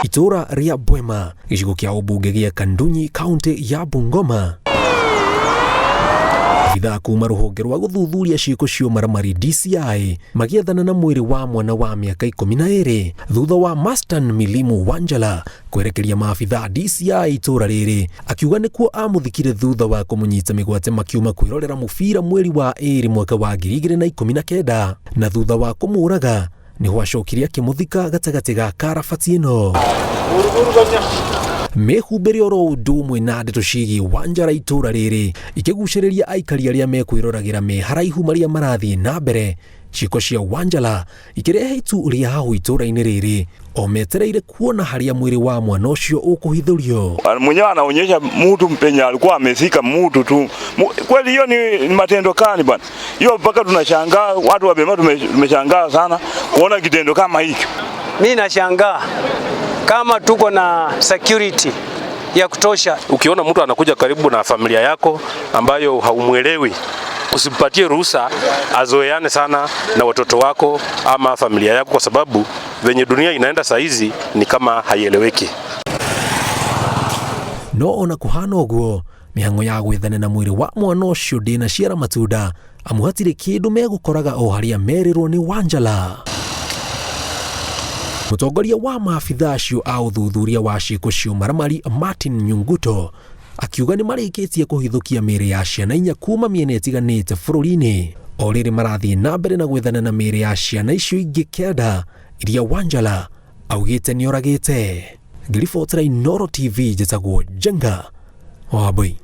itura ria Bwema gicigo kia ubunge gia Kandunyi kaunti ya Bungoma. Abithaa kuma ruhonge rwa guthuthuria ciiko cio maramari DCI magiethana na mwiri wa mwana wa miaka 12 thutha wa Mastan Milimu Wanjala kwerekeria maabithaa DCI itura riri akiuga nikuo amuthikire thutha wa kumunyita migwate makiuma kwirorera mubira mweri wa 2 mwaka wa 2019 na thutha wa kumuraga niho acokirie akimuthika gatagati ga karabati ino. Mehumbere oro udumwe na ndeto cigi Wanjara itura riri ikiguciriria aikari aria mekwiroragera me haraihu maria marathi na mbere ciiko cia Wanjala ikirehe itu ria hahu itura-ini riri o metereire kuona haria mwiri wa mwana ucio ukuhithurio. Mwenyewe anaonyesha mtu mpenya alikuwa amesika mtu tu. Kweli hiyo ni matendo kani bwana? Hiyo mpaka tunashangaa, watu wa Bema tumeshangaa sana kuona kitendo kama hiki. Mimi nashangaa kama tuko na security ya kutosha. Ukiona mtu anakuja karibu na familia yako ambayo haumuelewi, usimpatie ruhusa azoeane sana na watoto wako ama familia yako, kwa sababu venye dunia inaenda saa hizi ni kama haieleweki. No ona kuhana uguo mihango ya gwethana na mwiri wa mwana ucio ndina ciara matunda amuhatire kindu megukoraga o haria merirwo ni Wanjala. Mutongoria wa maabithaa acio a uthuthuria wa ciiko cio maramari Martin Nyunguto akiuga ni marikitie kuhithukia miri ya ciana 4 kuma miena itiganite bururi-ini o riri marathie na mbere na gwethana na miri ya ciana icio ingi 9 iria Wanjala augite ni oragite. Ngiribotera Inooro TV njitagwo Jenga Wambui.